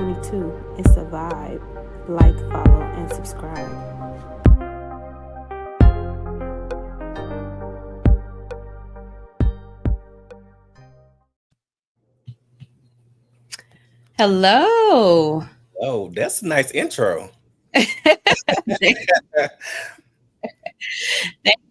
22. It's a vibe. Like, follow, and subscribe. Hello. Oh, that's a nice intro. Thank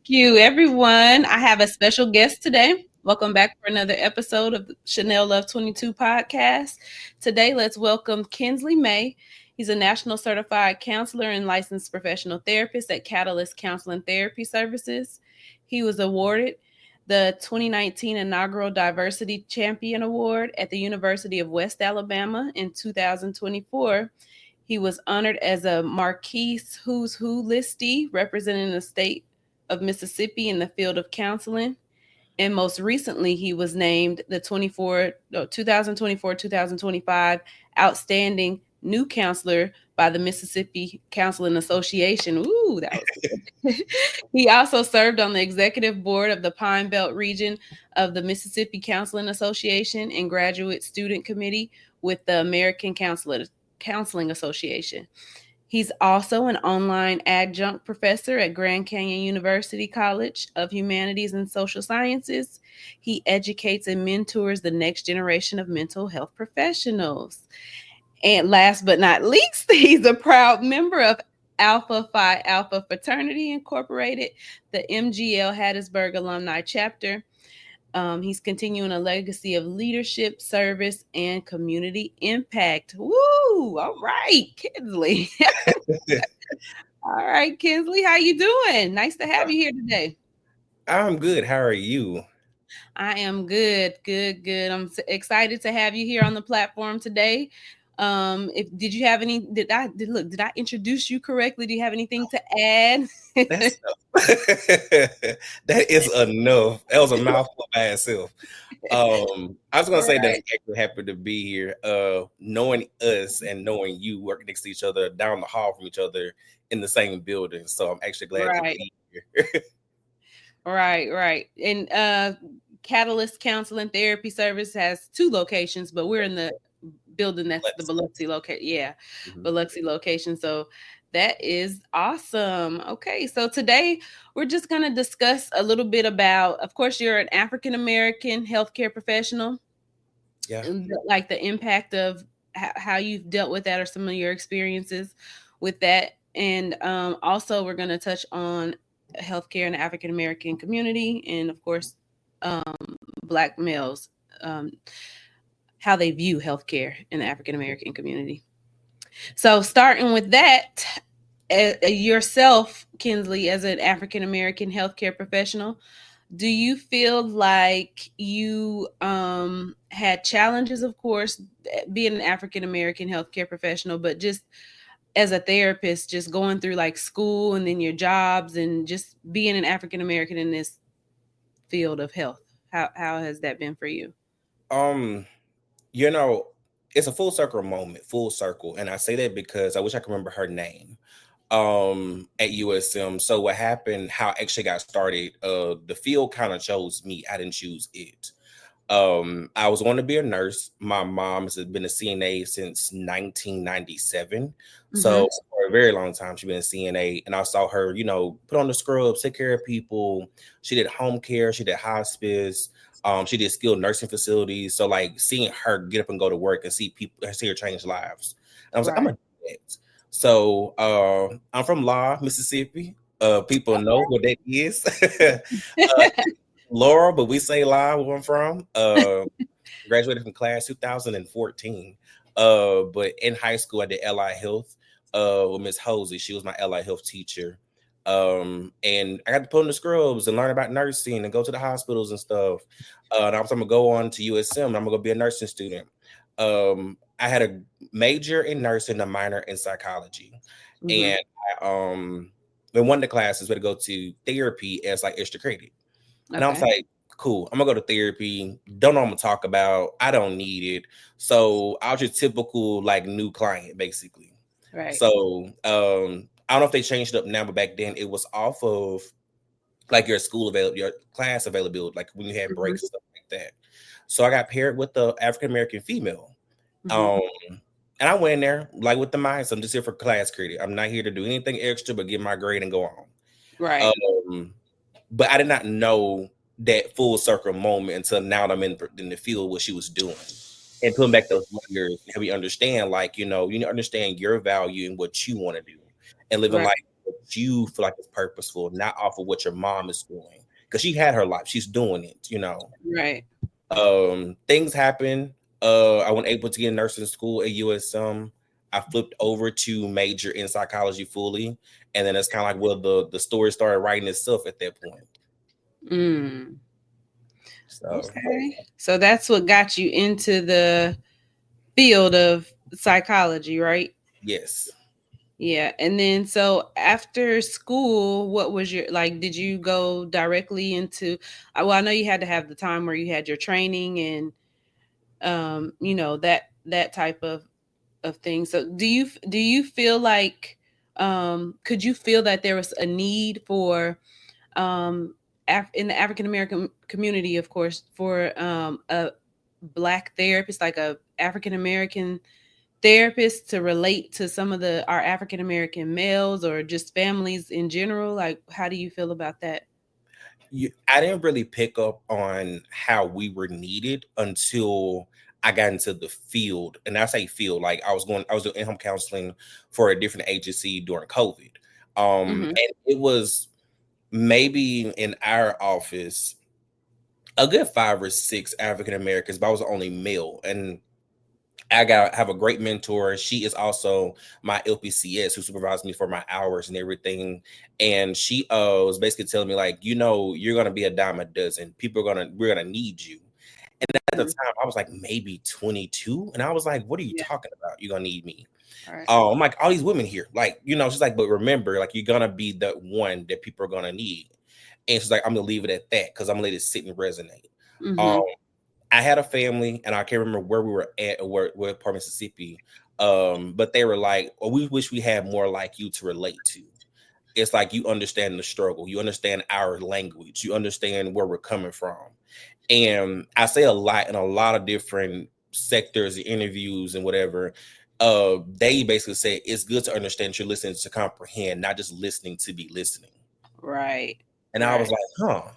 you, everyone. I have a special guest today. Welcome back for another episode of the Chanell Love 22 podcast. Today, let's welcome Kensley May. He's a national certified counselor and licensed professional therapist at Catalyst Counseling Therapy Services. He was awarded the 2019 inaugural Diversity Champion Award at the University of West Alabama in 2024. He was honored as a Marquis Who's Who listee representing the state of Mississippi in the field of counseling. And most recently, he was named the 2024-2025 Outstanding New Counselor by the Mississippi Counseling Association. Ooh, that was good. He also served on the executive board of the Pine Belt region of the Mississippi Counseling Association and graduate student committee with the American Counseling Association. He's also an online adjunct professor at Grand Canyon University College of Humanities and Social Sciences. He educates and mentors the next generation of mental health professionals. And last but not least, he's a proud member of Alpha Phi Alpha Fraternity Incorporated, the MGL Hattiesburg alumni chapter. He's continuing a legacy of leadership, service, and community impact. Woo! All right, Kensley. All right, Kensley, how you doing? Nice to have you here today. I'm good. How are you? I am good. I'm excited to have you here on the platform today. Did I introduce you correctly? Do you have anything to add? That's that is enough. That was a mouthful by itself. I was gonna say that I'm actually happy to be here. Knowing us and knowing you working next to each other down the hall from each other in the same building. So I'm actually glad to be here. Right. And Catalyst Counseling Therapy Service has 2 locations, but we're in the building that's the Biloxi location. Yeah, Biloxi location. So that is awesome. Okay, so today we're just going to discuss a little bit about, of course, you're an African American healthcare professional. Yeah. Like the impact of how you've dealt with that or some of your experiences with that. And also we're going to touch on healthcare in the African American community and, of course, Black males, how they view healthcare in the African American community. So starting with that, yourself, Kensley, as an African American healthcare professional, do you feel like you had challenges, of course, being an African American healthcare professional, but just as a therapist, just going through like school and then your jobs and just being an African American in this field of health? How has that been for you? It's a full circle moment, full circle. And I say that because I wish I could remember her name at USM. So what happened, how I actually got started, the field kind of chose me. I didn't choose it. I was going to be a nurse. My mom has been a CNA since 1997. So for a very long time, she's been a CNA. And I saw her, put on the scrubs, take care of people. She did home care. She did hospice. She did skilled nursing facilities. So like seeing her get up and go to work and see her change lives. And I was like, I'm going to do that. So I'm from Law, Mississippi. People know what that is. Laurel, but we say Law where I'm from. Graduated from class 2014. But in high school, I did LI Health with Miss Hosey. She was my LI Health teacher. And I got to put on the scrubs and learn about nursing and go to the hospitals and stuff. And I'm going to go on to USM. And I'm going to be a nursing student. I had a major in nursing, a minor in psychology. And in one of the classes, we had to go to therapy as like extra credit. And I was like, cool, I'm gonna go to therapy. Don't know what I'm gonna talk about. I don't need it. So I was your typical like new client, basically. Right. So I don't know if they changed it up now, but back then it was off of like your class availability, like when you had breaks and stuff like that. So I got paired with the African American female. And I went in there like with the mindset, I'm just here for class credit. I'm not here to do anything extra but get my grade and go on. Right. But I did not know that full circle moment until now that I'm in the field what she was doing. And putting back those layers, help me understand, like, you need to understand your value and what you want to do and live a Right. life that you feel like is purposeful, not off of what your mom is doing. Because she had her life, she's doing it. Right. Things happen. I wasn't able to get nursing school at USM. I flipped over to major in psychology fully. And then it's kind of like, well, the story started writing itself at that point. Mm. So Okay. So that's what got you into the field of psychology, right? yes. Yeah. And then so after school, what was your like did you go directly into well, I know you had to have the time where you had your training and that type of thing. So do you feel like could you feel that there was a need for um in the African American community, of course, for a black therapist, like a African American therapist to relate to some of our African American males or just families in general? Like, how do you feel about that? I didn't really pick up on how we were needed until I got into the field. And I say field, like I was doing in-home counseling for a different agency during COVID. Mm-hmm. And it was maybe in our office a good 5 or 6 African Americans, but I was the only male. And have a great mentor. She is also my LPCS who supervised me for my hours and everything. And she was basically telling me, like, you're gonna be a dime a dozen. We're gonna need you. And at the Mm-hmm. time I was like maybe 22. And I was like, what are you Yeah. talking about? You're gonna need me. All right. I'm like, all these women here, like, she's like, but remember, like, you're gonna be the one that people are gonna need. And she's like, I'm gonna leave it at that because I'm gonna let it sit and resonate. Um, Mm-hmm. I had a family, and I can't remember where we were at or where part of Mississippi. But they were like, "Oh, we wish we had more like you to relate to." It's like you understand the struggle, you understand our language, you understand where we're coming from. And I say a lot in a lot of different sectors, interviews, and whatever. They basically say it's good to understand you're listening to comprehend, not just listening to be listening. Right. And I was Right. like, huh.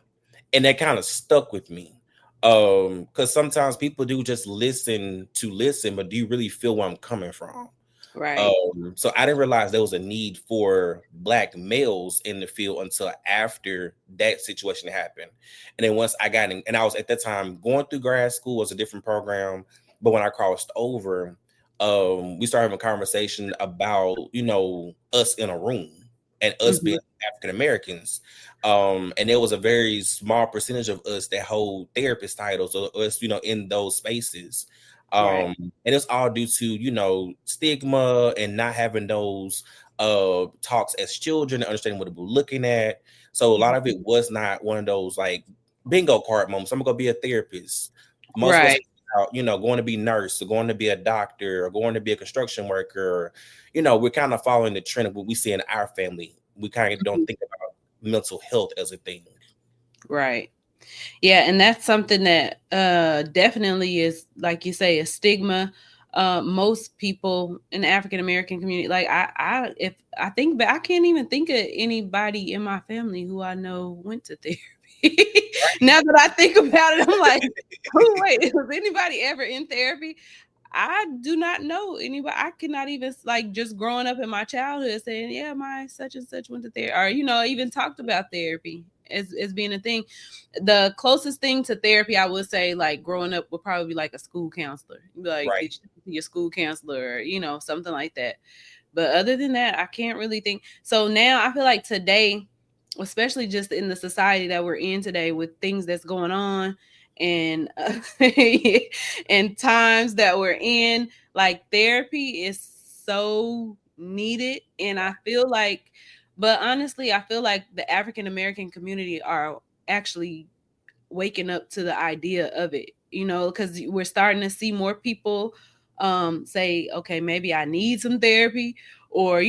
And that kind of stuck with me. Because sometimes people do just listen to listen, but do you really feel where I'm coming from? Right. So I didn't realize there was a need for black males in the field until after that situation happened. And then once I got in, and I was at that time going through grad school, was a different program. But when I crossed over, we started having a conversation about, us in a room and us Mm-hmm. being African Americans. And there was a very small percentage of us that hold therapist titles or us, in those spaces. Right. And it's all due to, stigma and not having those talks as children and understanding what we're looking at. So a lot of it was not one of those like bingo card moments. I'm gonna go be a therapist. Most of us, Right. going to be nurse or going to be a doctor or going to be a construction worker. We're kind of following the trend of what we see in our family. We kind of don't think about mental health as a thing. Right. Yeah, and that's something that definitely is, like you say, a stigma. Most people in the African American community, like if I think, but I can't even think of anybody in my family who I know went to therapy. Now that I think about it, I'm like, oh wait, was anybody ever in therapy? I do not know anybody. I cannot even like just growing up in my childhood saying, yeah, my such and such went to therapy, or even talked about therapy as being a thing. The closest thing to therapy I would say, like growing up, would probably be like a school counselor. You'd be like, Right. did you see your school counselor, or something like that. But other than that, I can't really think. So now I feel like today, especially just in the society that we're in today, with things that's going on and and times that we're in, like therapy is so needed. And I feel like, but honestly, I feel like the African American community are actually waking up to the idea of it, because we're starting to see more people say, okay, maybe I need some therapy, or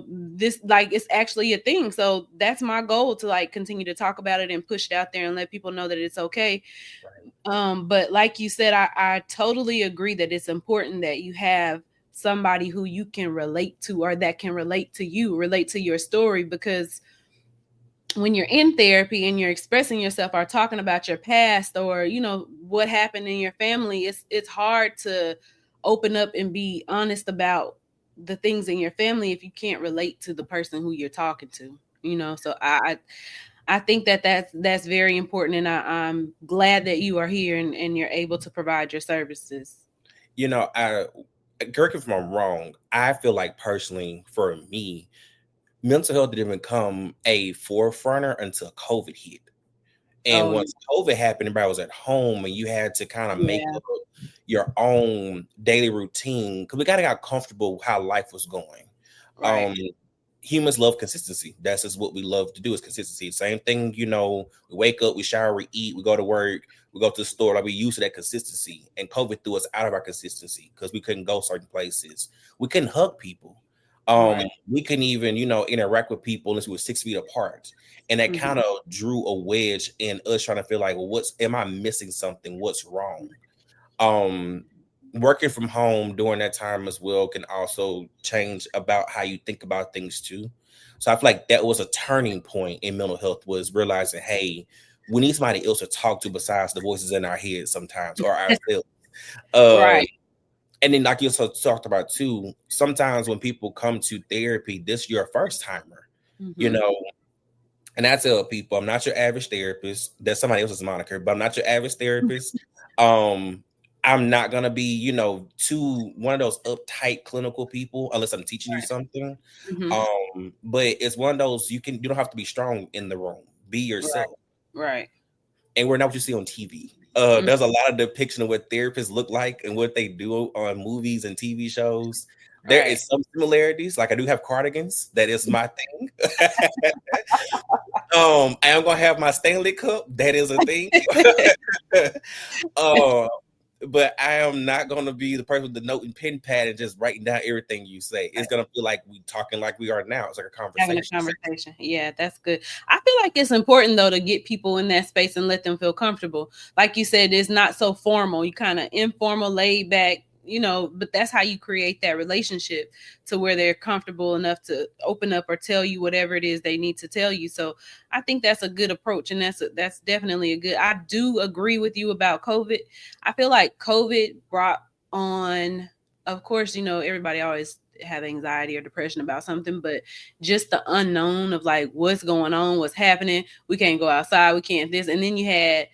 this, like, it's actually a thing. So that's my goal, to like continue to talk about it and push it out there and let people know that it's okay. Right. But like you said, I totally agree that it's important that you have somebody who you can relate to, or that can relate to you, relate to your story. Because when you're in therapy and you're expressing yourself or talking about your past, or what happened in your family, it's hard to open up and be honest about the things in your family if you can't relate to the person who you're talking to. So I think that that's very important, and I'm glad that you are here and you're able to provide your services. I correct me if I'm wrong. I feel like personally, for me, mental health didn't become a forefronter until COVID hit. And Oh, once COVID happened, everybody was at home, and you had to kind of make yeah. up your own daily routine because we kind of got comfortable with how life was going. Right. Um, Humans love consistency. That's just what we love to do, is consistency. Same thing, we wake up, we shower, we eat, we go to work, we go to the store. Like, we used to that consistency. And COVID threw us out of our consistency because we couldn't go certain places. We couldn't hug people. Right. We couldn't even, interact with people unless we were 6 feet apart. And that Mhm. kind of drew a wedge in us trying to feel like, well, am I missing something? What's wrong? um Working from home during that time as well can also change about how you think about things too. So I feel like that was a turning point in mental health, was realizing, hey, we need somebody else to talk to besides the voices in our head sometimes, or ourselves. uh Right. and then, like you also talked about too, sometimes when people come to therapy, this your first timer, you Mhm. know and I tell people, I'm not your average therapist. That's somebody else's moniker, but I'm not your average therapist. Um, I'm not gonna be, too one of those uptight clinical people unless I'm teaching you something. Mhm. But it's one of those, you don't have to be strong in the room. Be Right. yourself. Right. And we're not what you see on TV. Mm. There's a lot of depiction of what therapists look like and what they do on movies and TV shows. There Right. is some similarities. Like, I do have cardigans. That is my thing. I am gonna have my Stanley Cup. That is a thing. uh, but I am not gonna be the person with the note and pen pad and just writing down everything you say. It's gonna feel like we talking like we are now. It's like a Having a conversation. conversation. Yeah, that's good. I feel like it's important though to get people in that space and let them feel comfortable. Like you said, it's not so formal. You kind of informal, laid back, but that's how you create that relationship to where they're comfortable enough to open up or tell you whatever it is they need to tell you. So I think that's a good approach, and that's definitely a good. I do agree with you about COVID. I feel like COVID brought on, of course, everybody always have anxiety or depression about something, but just the unknown of like what's going on, what's happening. We can't go outside, we can't this. And then you had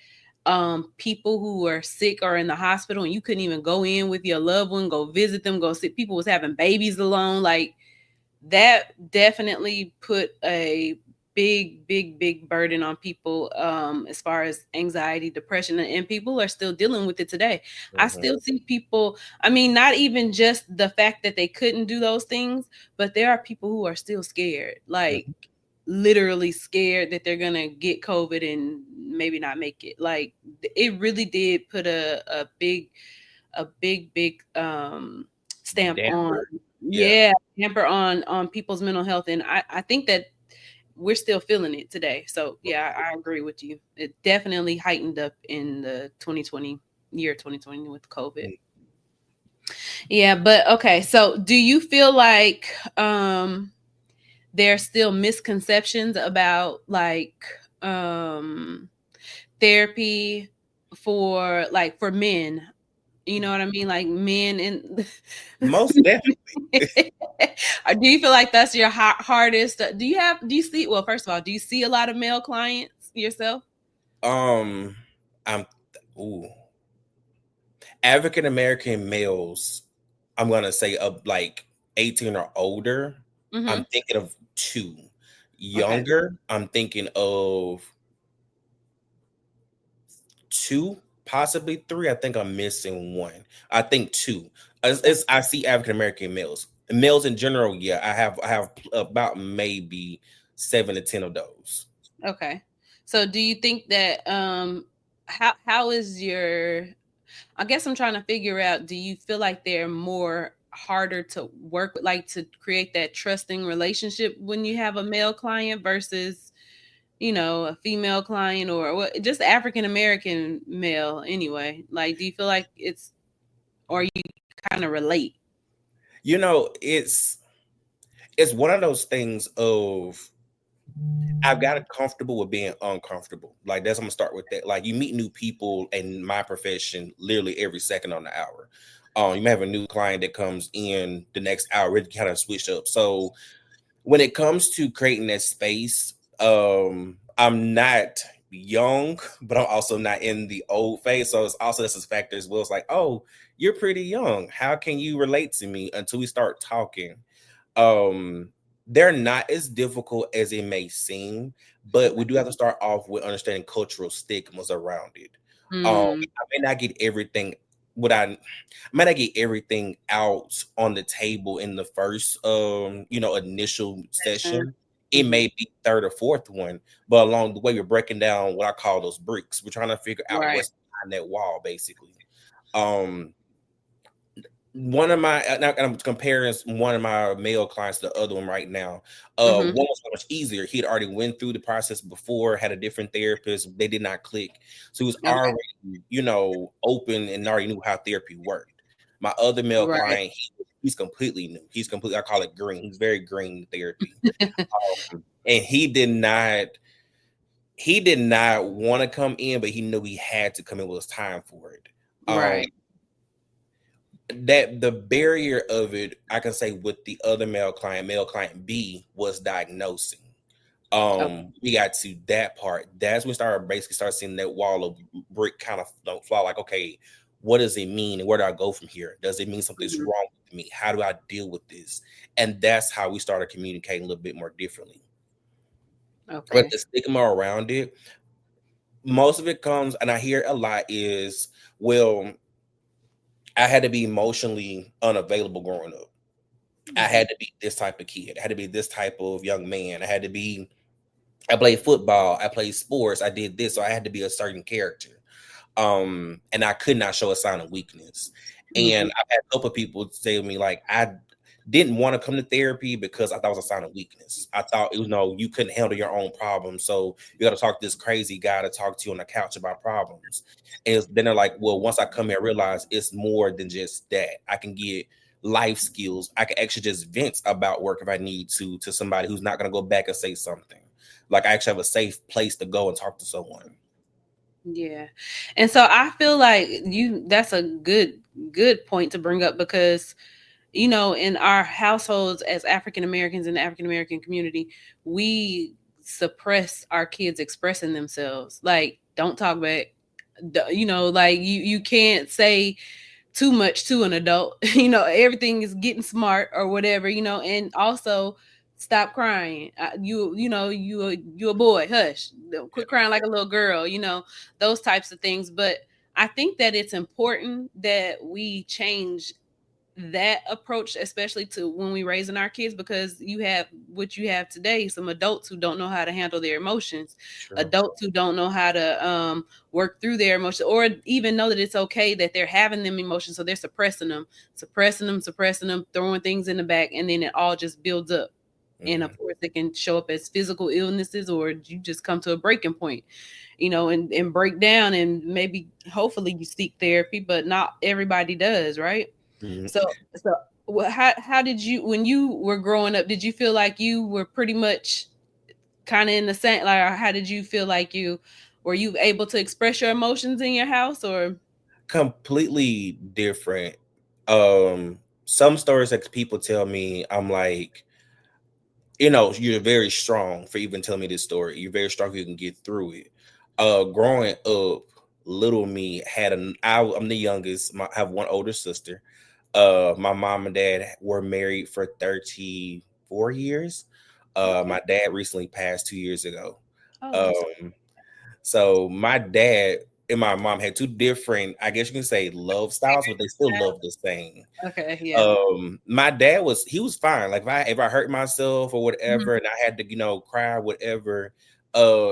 people who were sick or in the hospital, and you couldn't even go in with your loved one, go visit them, go see. People was having babies alone. Like, that definitely put a big burden on people, as far as anxiety, depression, and people are still dealing with it today. I Mhm, still see people, I mean, not even just the fact that they couldn't do those things, but there are people who are still scared, like mhm. literally scared that they're gonna get COVID and maybe not make it. Like, it really did put a big stamp on, Damper. Yeah. yeah, hamper on people's mental health. And I think that we're still feeling it today. So yeah, I agree with you. It definitely heightened up in the 2020 with COVID. Yeah, but okay, so do you feel like there's still misconceptions about like um therapy for men? You know what I mean? Like, men and Most definitely. or do you feel like that's your hardest? Do you see, well, first of all, do you see a lot of male clients yourself? Um, I'm ooh African American males. I'm gonna say of like 18 or older. I'm Mm-hmm. thinking of two. Okay. Younger, I'm thinking of two, possibly three. I think I'm missing one. I think two. I see African American males. Males in general, yeah. I have about maybe 7 to 10 of those. Okay. So do you think that how is your, I guess I'm trying to figure out, do you feel like they're more harder to work with, like to create that trusting relationship when you have a male client versus, a female client, or what, just African American male anyway? Like, do you feel like it's, or you kind of relate? It's one of those things of I've gotten comfortable with being uncomfortable. Like that's I'm gonna start with that. Like you meet new people in my profession literally every second on the hour. You may have a new client that comes in the next hour, it kind of switch up. So when it comes to creating that space, I'm not young, but I'm also not in the old phase. So it's also this factor as well. It's like, oh, you're pretty young. How can you relate to me until we start talking? Um, they're not as difficult as it may seem, but we do have to start off with understanding cultural stigmas around it. Mm, I may not get everything what I might not get everything out on the table in the first initial session. session. It Mhm. may be third or fourth one, but along the way we're breaking down what I call those bricks. We're trying to figure out Right. what's behind that wall, basically. Um, one of my now I'm comparing one of my male clients to the other one right now. Mhm. One was so much easier. He had already went through the process before, had a different therapist. They did not click, so he was Okay. already open and already knew how therapy worked. My other male Right. client, he's completely new. He's completely, I call it green. He's very green in therapy, and he did not want to come in, but he knew he had to come in. It was time for it. Um, Right. that the barrier of it, I can say with the other male client B, was diagnosing. Okay. We got to that part. That's when we start seeing that wall of brick kind of fly. Like, okay, what does it mean, and where do I go from here? Does it mean something's Mhm. wrong with me? How do I deal with this? And that's how we started communicating a little bit more differently. But Okay. the stigma around it, most of it comes, and I hear a lot is, well, I had to be emotionally unavailable growing up. I Mhm. had to be this type of kid. I had to be this type of young man. I played football. I played sports. I did this. So I had to be a certain character. And I could not show a sign of weakness. Mhm. And I've had a couple of people say to me, like, I didn't want to come to therapy because I thought it was a sign of weakness. I thought, you couldn't handle your own problems. So you got to talk to this crazy guy to talk to you on the couch about problems. And then they're like, well, once I come here, I realize it's more than just that. I can get life skills. I can actually just vent about work if I need to somebody who's not going to go back and say something. Like I actually have a safe place to go and talk to someone. Yeah. And so I feel like that's a good point to bring up because in our households as African Americans in the African American community, we suppress our kids expressing themselves. Like, don't talk back. Like you can't say too much to an adult. Everything is getting smart or whatever. And also stop crying. You a boy. Hush. Quit crying like a little girl. Those types of things. But I think that it's important that we change that approach, especially to when we raising our kids, because you have what you have today, some adults who don't know how to handle their emotions, True. adults who don't know how to work through their emotions, or even know that it's okay that they're having them emotions, so they're suppressing them, throwing things in the back, and then it all just builds up. And Hmm. of course it can show up as physical illnesses, or you just come to a breaking point, and break down, and maybe hopefully you seek therapy, but not everybody does, right? Hmm. So how did you, when you were growing up, did you feel like you were pretty much kind of in the same, like, how did you feel like you were you able to express your emotions in your house, or Completely different. Some stories that people tell me, I'm like, you're very strong for even telling me this story. You're very strong. You can get through it. Growing up, little me I'm the youngest. I have one older sister. My mom and dad were married for 34 years. okay. My dad recently passed 2 years ago. Oh, I'm sorry. Um, So my dad and my mom had two different, I guess you can say, love styles, but they still love the same. Okay, yeah. My dad he was fine. Like if I hurt myself or Mhm. whatever, and I had to cry, whatever.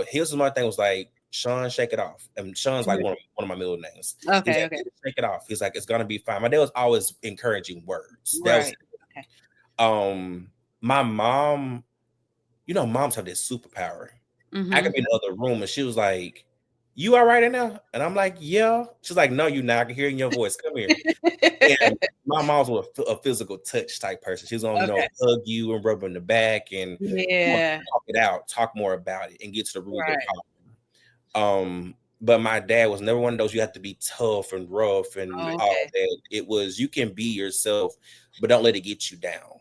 Here's my thing was like, Sean, shake it off. And Sean's like Mhm. one of my middle names. He's Okay, like, okay. shake it off. He's like, it's gonna be fine. My dad was always encouraging words. That was Right. Okay. um my mom. Moms have this superpower. I could Mhm. be in the other room and she was like, you all right now? And I'm like, yeah. She's like, no, you not. I can hear in your voice. Come here. And my mom's was a physical touch type person. She's gonna, Okay. hug you and rub on the back and Yeah. talk it out, talk more about it, and get to the root of the Right. problem. But my dad was never one of those you have to be tough and rough and Oh, all okay. that. It was you can be yourself, but don't let it get you down.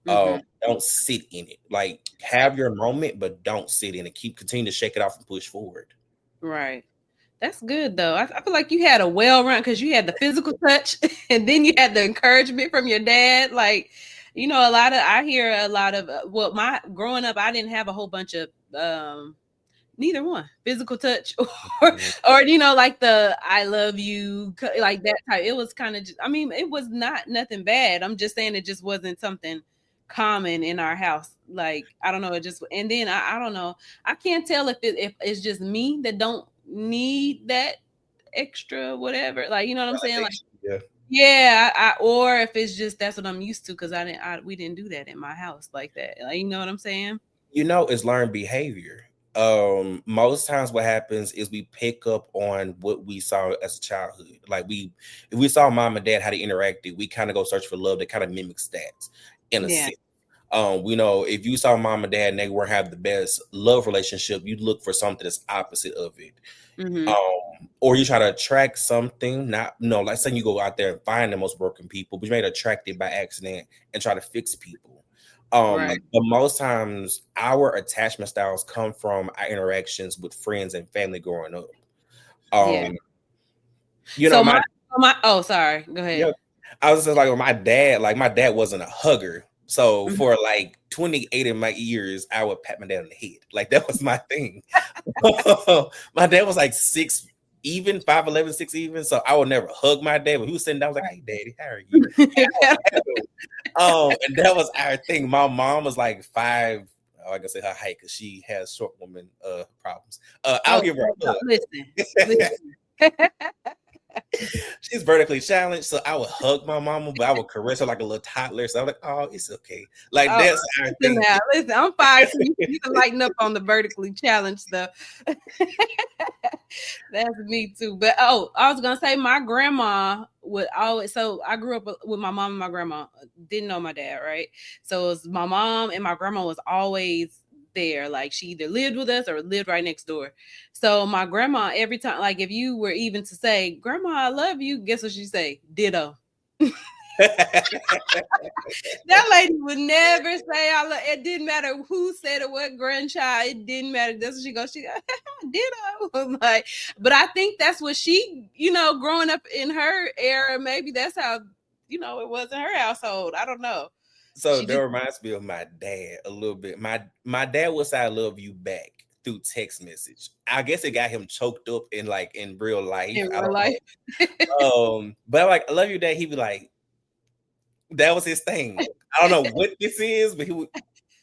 Mm-hmm. Don't sit in it. Like have your moment, but don't sit in it. Continue to shake it off and push forward. Right. That's good though. I feel like you had a well run because you had the physical touch and then you had the encouragement from your dad. Like, I hear a lot of, well, my growing up, I didn't have a whole bunch of, neither one physical touch or like the I love you like that type. It was kind of just, I mean, it was not nothing bad. I'm just saying it just wasn't something common in our house. Like I don't know, it just, and then I don't know, I can't tell if it's just me that don't need that extra whatever, like you know what I'm saying, like Yeah. yeah, or if it's just that's what I'm used to because we didn't do that in my house like that, like you know what I'm saying. It's learned behavior. Most times what happens is we pick up on what we saw as a childhood. Like if we saw mom and dad how they interacted, we kind of go search for love that kind of mimics that in a Yeah. sense. We know if you saw mom and dad and they weren't have the best love relationship, you'd look for something that's opposite of it. Mm-hmm. Or you try to attract something, not like saying you go out there and find the most broken people, but you may attract it by accident and try to fix people. Right. But most times our attachment styles come from our interactions with friends and family growing up. Yeah. Um, you know, So my my oh sorry, go yeah, ahead. I was just like my dad wasn't a hugger. So Mhm. for like 28 of my years, I would pat my dad on the head. Like that was my thing. My dad was like 6 even, 5'11", 6 even. So I would never hug my dad. But he was sitting down, I was like, hey daddy, how are you? And that was our thing. My mom was like 5. I can say her height because she has short woman problems. I'll Oh, give her a listen, hug. listen. She's vertically challenged, so I would hug my mama, but I would caress her like a little toddler. So I'm like, oh, it's okay. Like Oh, that's our listen thing. now, listen. I'm fine. You can lighten up on the vertically challenged stuff. That's me too. But I was gonna say my grandma would always. So I grew up with my mom and my grandma. Didn't know my dad, right? So it was my mom and my grandma was always there. Like she either lived with us or lived right next door. So my grandma, every time, like if you were even to say, "Grandma, I love you," guess what she say? Ditto. That lady would never say I love. It didn't matter who said it, what grandchild. It didn't matter. That's what she goes. She ditto. I'm like, but I think that's what she, growing up in her era. Maybe that's how it was in her household. I don't know. So She that just reminds me of my dad a little bit. My dad would say I love you back through text message. I guess it got him choked up in real life. in I real don't life. know. But I'm like, I love you, dad. He'd be like, that was his thing. I don't know what this is, but he would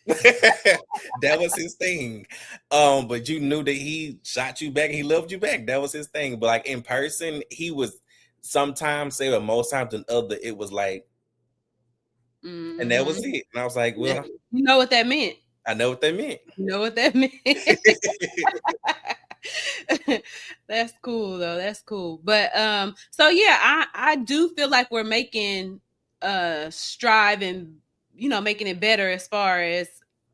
that was his thing. But you knew that he shot you back and he loved you back. That was his thing. But like in person, he was sometimes say, but most times than other, it was like, and that was Mm-hmm. it. And I was like, Yeah. well, You know what that meant. I know what that meant. You know what that meant. That's cool though. That's cool. But so yeah, I do feel like we're making strive and making it better as far as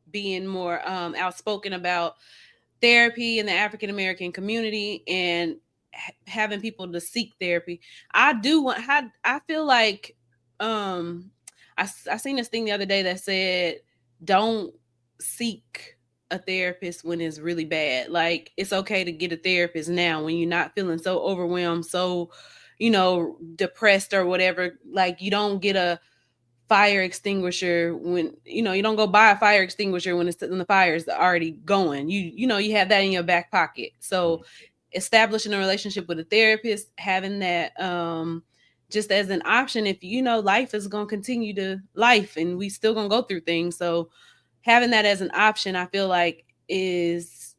being more outspoken about therapy in the African American community and having people to seek therapy. I feel like um I seen this thing the other day that said don't seek a therapist when it's really bad. Like it's okay to get a therapist now when you're not feeling so overwhelmed, so depressed or whatever. Like you don't get a fire extinguisher when you don't go buy a fire extinguisher when the fire is already going. You have that in your back pocket. So establishing a relationship with a therapist, having that just as an option if life is going to continue to life and we still going to go through things. So having that as an option, I feel like is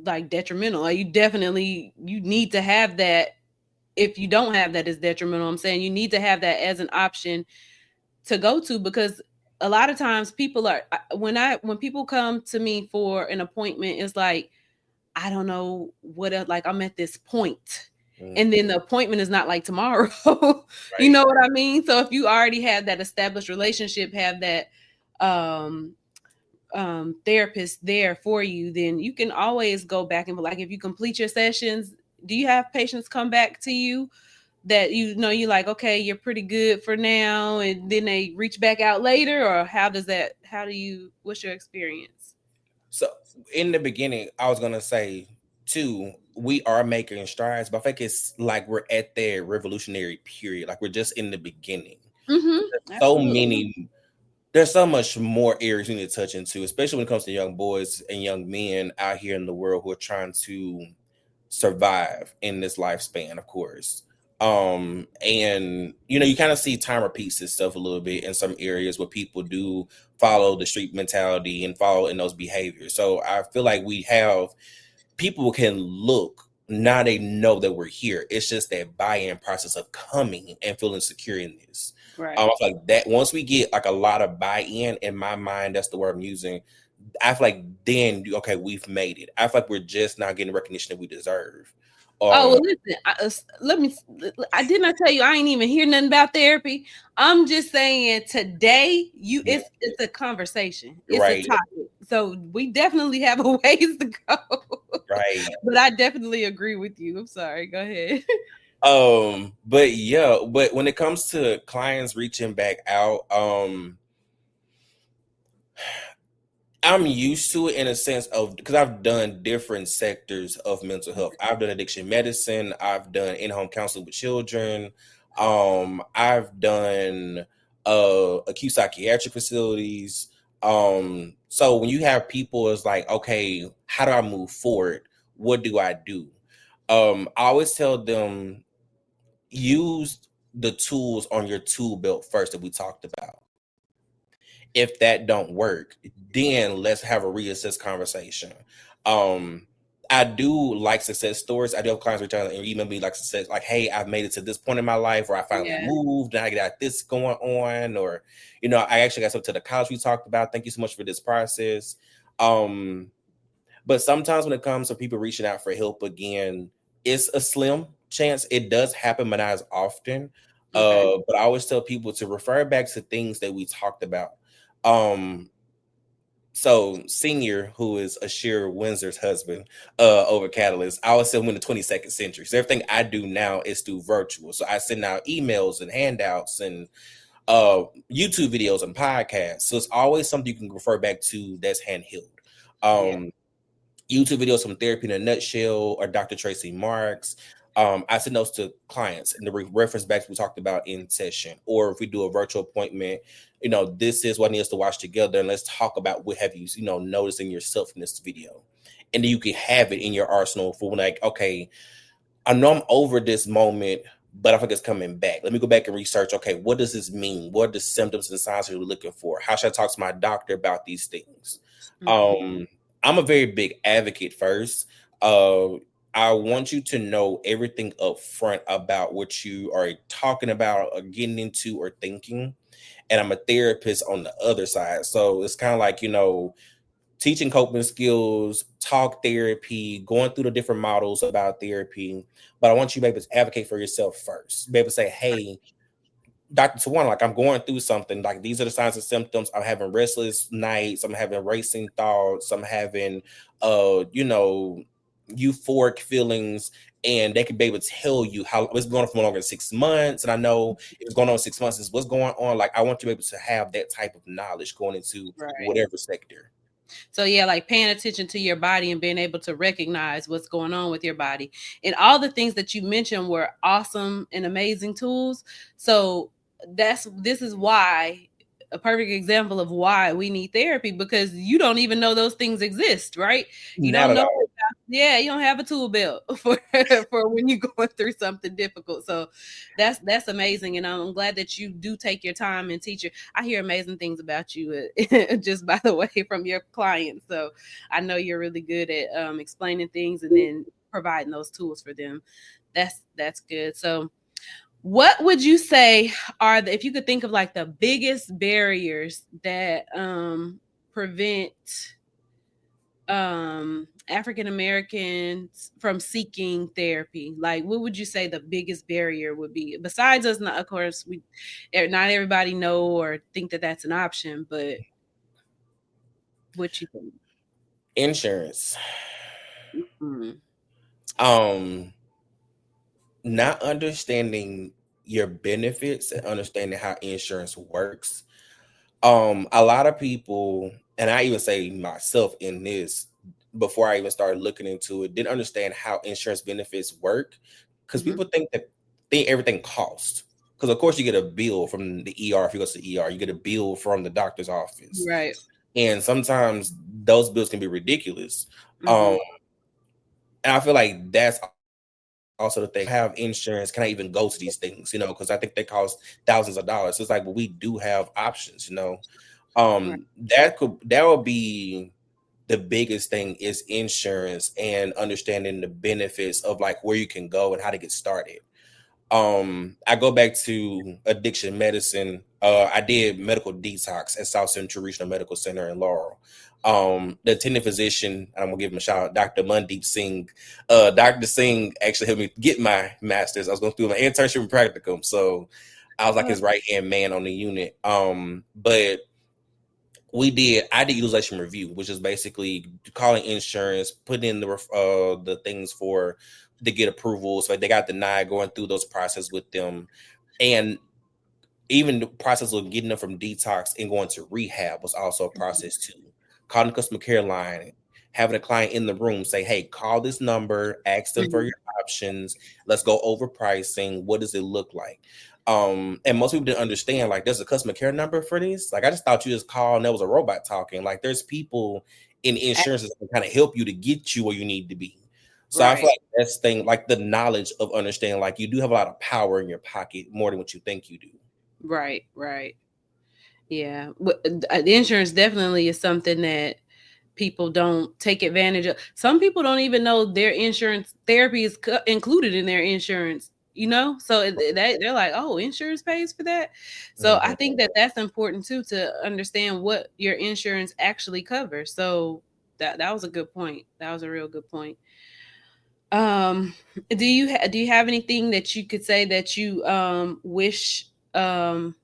like detrimental. Like you need to have that. If you don't have that, it's detrimental. I'm saying you need to have that as an option to go to, because a lot of times people are when people come to me for an appointment, it's like I don't know what like I'm at this point. Mm, And then the appointment is not like tomorrow. You right. know what I mean? So if you already have that established relationship, have that um therapist there for you, then you can always go back and like if you complete your sessions, do you have patients come back to you that you know you like, okay, you're pretty good for now, and then they reach back out later, or how do you what's your experience? So in the beginning, I was gonna say too, we are making strides, but I think it's like we're at the revolutionary period. Like we're just in the beginning. So Absolutely. many there's so much more areas we need to touch into, especially when it comes to young boys and young men out here in the world who are trying to survive in this lifespan, of course. And you kind of see time repeats itself a little bit in some areas where people do follow the street mentality and follow in those behaviors. So I feel like we have people can look now, they know that we're here. It's just that buy-in process of coming and feeling secure in this. I Right. feel like that once we get like a lot of buy-in, in my mind, that's the word I'm using. I feel like then okay, we've made it. I feel like we're just not getting the recognition that we deserve. Oh, Um, well, listen, let me. I did not tell you. I ain't even hear nothing about therapy. I'm just saying today, it's a conversation. It's a right, topic. So we definitely have a ways to go. right. But I definitely agree with you. I'm sorry. Go ahead. But yeah, but when it comes to clients reaching back out, I'm used to it in a sense of because I've done different sectors of mental health. I've done addiction medicine. I've done in-home counseling with children. I've done acute psychiatric facilities. So when you have people, it's like, okay, how do I move forward? What do I do? I always tell them use the tools on your tool belt first that we talked about. If that don't work, then let's have a reassess conversation. um I do like success stories. I do have clients reach out and email me like success, like, hey, I've made it to this point in my life where I finally Yeah. moved and I got this going on, or I actually got up to the college we talked about. Thank you so much for this process. um but sometimes when it comes to people reaching out for help again, it's a slim chance. It does happen, but not as often. Okay. But I always tell people to refer back to things that we talked about. Um, so Senior, who is Ashir Windsor's husband, over Catalyst, I always said we're in the 22nd century. So everything I do now is through virtual. So I send out emails and handouts and YouTube videos and podcasts. So it's always something you can refer back to that's handheld. Yeah. Um, YouTube videos from Therapy in a Nutshell or Dr. Tracy Marks. I send those to clients and the reference backs we talked about in session. Or if we do a virtual appointment, this is what needs to watch together, and let's talk about what have you, noticing yourself in this video. And then you can have it in your arsenal for when, like, okay, I know I'm over this moment, but I think it's coming back. Let me go back and research. Okay, what does this mean? What are the symptoms and signs you're looking for? How should I talk to my doctor about these things? Mhm. Um, I'm a very big advocate first. Uh, I want you to know everything up front about what you are talking about or getting into or thinking. And I'm a therapist on the other side. So it's kind of like, teaching coping skills, talk therapy, going through the different models about therapy. But I want you to be able to advocate for yourself first. Be able to say, hey, Dr. Tawana, like, I'm going through something. Like, these are the signs and symptoms. I'm having restless nights. I'm having racing thoughts. I'm having, euphoric feelings. And they could be able to tell you how it's going on for longer than 6 months. And I know if it's going on 6 months, is what's going on. Like, I want you to be able to have that type of knowledge going into Right. whatever sector. So yeah, like paying attention to your body and being able to recognize what's going on with your body. And all the things that you mentioned were awesome and amazing tools. So this is why a perfect example of why we need therapy, because you don't even know those things exist, right? You Not don't at know. all. Yeah, you don't have a tool belt for for when you're going through something difficult. So that's amazing, and I'm glad that you do take your time and teach it. I hear amazing things about you just by the way from your clients. So I know you're really good at explaining things and then providing those tools for them. That's good. So what would you say are if you could think of like the biggest barriers that prevent African Americans from seeking therapy? Like, what would you say the biggest barrier would be? Besides us, not, of course, not everybody know or think that that's an option, but what you think? Insurance. Mm, Um, Not understanding your benefits and understanding how insurance works. A lot of people, and I even say myself in this, before I even started looking into it, didn't understand how insurance benefits work, because mhm. people think everything costs. Because of course you get a bill from the ER. If you go to the ER, you get a bill from the doctor's office, Right. and sometimes those bills can be ridiculous. Hmm. Um, and I feel like that's also the thing. Have insurance? Can I even go to these things? Because I think they cost thousands of dollars. So it's like, well, we do have options. Right. That would be the biggest thing is insurance and understanding the benefits of like where you can go and how to get started. I go back to addiction medicine. I did medical detox at South Central Regional Medical Center in Laurel. The attending physician, I'm gonna give him a shout out, Dr. Mandeep Singh. Dr. Singh actually helped me get my master's. I was going through my internship and practicum, so I was like Oh, his right hand man on the unit. But I did utilization review, which is basically calling insurance, putting in the things for to get approvals. Like they got denied, going through those process with them, and even the process of getting them from detox and going to rehab was also a mhm. process too. Calling the customer care line, having a client in the room say, "Hey, call this number, ask them for Mhm. your options. Let's go over pricing. What does it look like?" And most people didn't understand. Like, there's a customer care number for this. Like, I just thought you just call and there was a robot talking. Like, there's people in insurance that can kind of help you to get you where you need to be. So I feel Right. like that's thing, like the knowledge of understanding, like you do have a lot of power in your pocket more than what you think you do. Right. Right. Yeah. The insurance definitely is something that people don't take advantage of. Some people don't even know their insurance therapy is included in their insurance. So that they're like, "Oh, insurance pays for that." So I Mhm. think that that's important too to understand what your insurance actually covers. So that was a good point. That was a real good point. Um, do you have anything that you could say that you wish um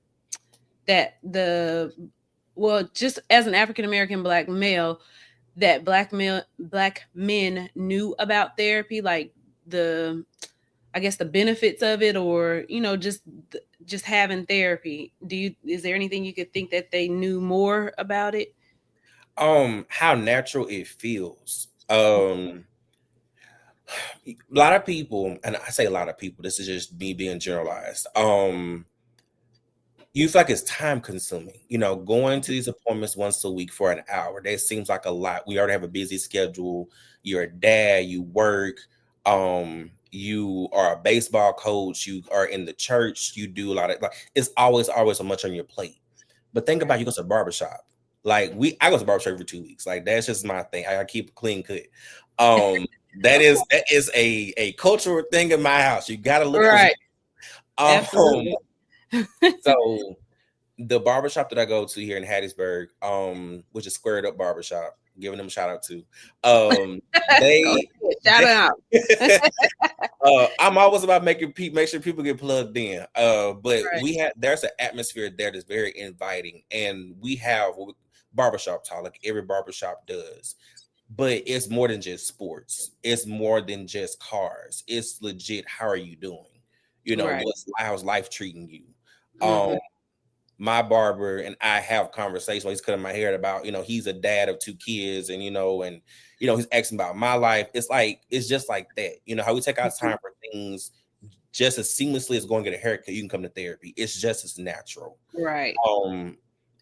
that the well, just as an African American black male, that black men knew about therapy, like the I guess the benefits of it, or just having therapy. Is there anything you could think that they knew more about it? How natural it feels. A lot of people, and I say a lot of people, this is just me being generalized. You feel like it's time consuming, going to these appointments once a week for an hour. That seems like a lot. We already have a busy schedule. You're a dad, you work, you are a baseball coach, you are in the church, you do a lot of, like, it's always so much on your plate. But think about, Right. you go to the barbershop. Like I go to the barbershop every 2 weeks. Like that's just my thing. I keep a clean cut. That is a cultural thing in my house. You gotta look Right. presentable. Um Absolutely. so the barbershop that I go to here in Hattiesburg, which is Squared Up Barbershop, giving them a shout out to. Go They, ahead. Shout it out. I'm always about make sure people get plugged in. But Right. there's an atmosphere there that's very inviting, and we have barbershop talk like every barbershop does. But it's more than just sports. It's more than just cars. It's legit. How are you doing? Right. How's life treating you? Um, Hmm. my barber and I have conversations while he's cutting my hair about, he's a dad of two kids, and he's asking about my life. It's just like that. How we take our Hmm. time for things just as seamlessly as going to get a haircut, you can come to therapy. It's just as natural. Right. Um,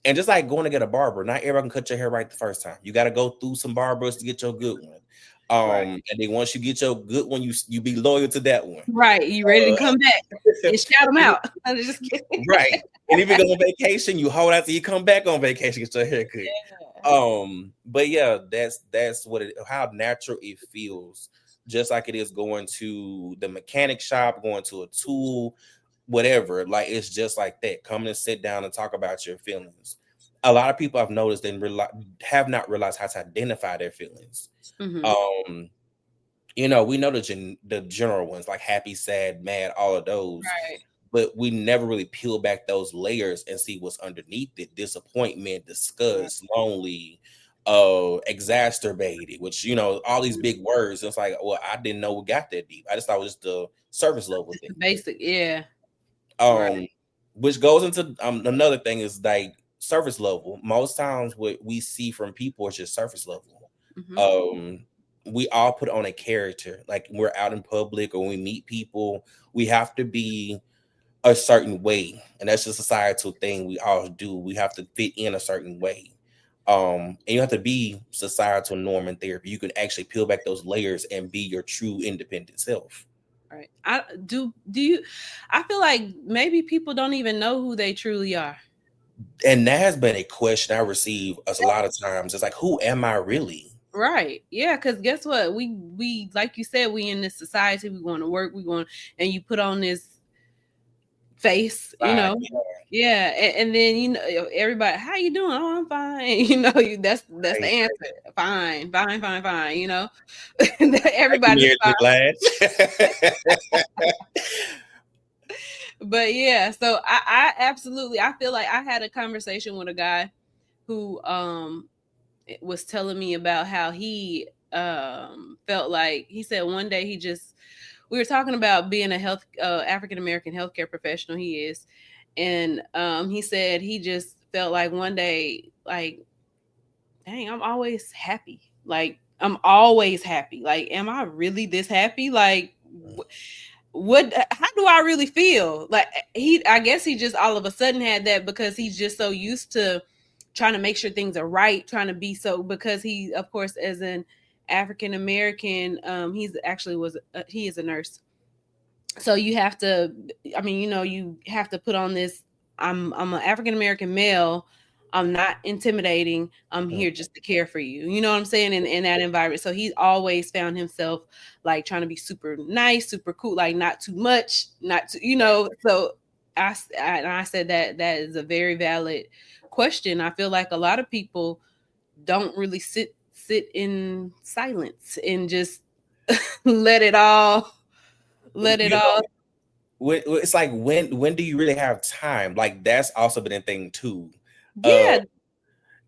and just like going to get a barber, not everyone can cut your hair right the first time. You got to go through some barbers to get your good one. Right. And then once you get your good one, you be loyal to that one. Right. You ready to Uh, come back and shout them and out? I'm just kidding. right. And if you go on vacation, you hold out till you come back on vacation, get your haircut. But yeah, that's how natural it feels. Just like it is going to the mechanic shop, going to a tool, whatever. Like it's just like that. Come and sit down and talk about your feelings. a lot of people I've noticed have not realized how to identify their feelings. Um, you know, we know the general ones like happy, sad, mad, all of those, Right. but we never really peel back those layers and see what's underneath it: disappointment, Right. disgust, lonely, exacerbated, which, you know, all these big words. It's like, well, I didn't know we got that deep. I just thought it was just the surface level Just the thing. basic, yeah. Right. Um, which goes into another thing is like surface level. Most times, what we see from people is just surface level. Um, we all put on a character. Like we're out in public or when we meet people, we have to be a certain way, and that's a societal thing we all do. We have to fit in a certain way. And you have to be societal norm in therapy. You can actually peel back those layers and be your true independent self. Right. Do you I feel like maybe people don't even know who they truly are. And that has been a question I receive a lot of times. It's like, who am I really? Right. Yeah, because guess what? We like you said, we in this society, we going to work, we going, and you put on this face, you Right. know. Yeah, and then everybody, how you doing? Oh, I'm fine. That's the Right. answer. Fine, fine, fine, fine. Thank you, Everybody's Mary fine. J. Blige. But yeah, so I absolutely, I feel like I had a conversation with a guy who was telling me about how he felt like, he said one day we were talking about being a African American healthcare professional, he is, and he said he just felt like one day, like, dang, I'm always happy. Like, I'm always happy. Like, am I really this happy? Like, what? How do I really feel? Like, I guess he just all of a sudden had that because he's just so used to trying to make sure things are right, trying to be so, because he, of course, as an African American, he is a nurse, so you have to, I mean, you have to put on this, I'm an African American male, I'm not intimidating, I'm here just to care for you, you know what I'm saying, in that environment. So he always found himself like trying to be super nice, super cool, like not too much, not too, so I said that is a very valid question. I feel like a lot of people don't really sit in silence and just let it all let it You all. know, it's like when do you really have time? Like that's also been a thing too. Uh, Yeah.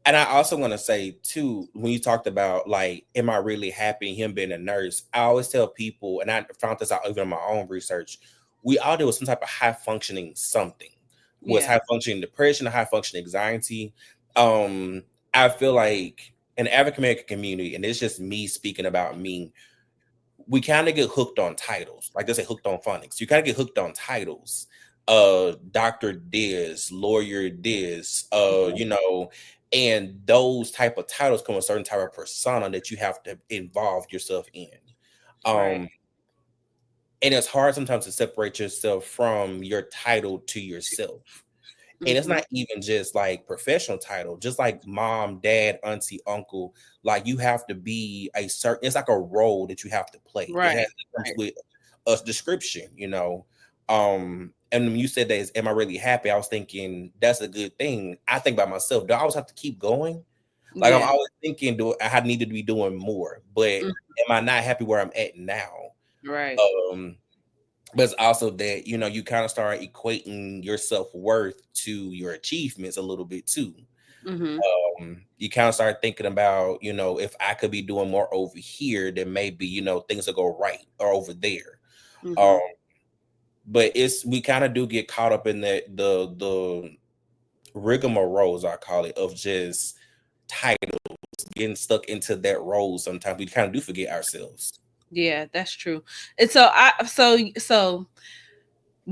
and I also want to say too, when you talked about like, am I really happy him being a nurse? I always tell people, and I found this out even in my own research, we all deal with some type of high functioning something, was Yeah. high functioning depression, high functioning anxiety. Um, I feel like in the African American community, and it's just me speaking about me, we kind of get hooked on titles. Like they say, hooked on phonics. You kind of get hooked on titles. Doctor this, lawyer this, and those type of titles come with a certain type of persona that you have to involve yourself in. Right. Um, and it's hard sometimes to separate yourself from your title to yourself. And it's Mhm. not even just like professional title, just like mom, dad, auntie, uncle. Like you have to be a certain, it's like a role that you have to play. It Right. comes Right. with a description. And when you said that is, am I really happy? I was thinking that's a good thing. I think about myself, do I always have to keep going? Like I'm Yeah. always thinking, do I need to be doing more? But Mm. am I not happy where I'm at now? Right. Um, but it's also that you kind of start equating your self-worth to your achievements a little bit too. Mhm. You kind of start thinking about, if I could be doing more over here, then maybe things will go right, or over there. um Mhm. but we kind of do get caught up in the rigmarole, as I call it, of just titles, getting stuck into that role. Sometimes we kind of do forget ourselves. Yeah, that's true. And so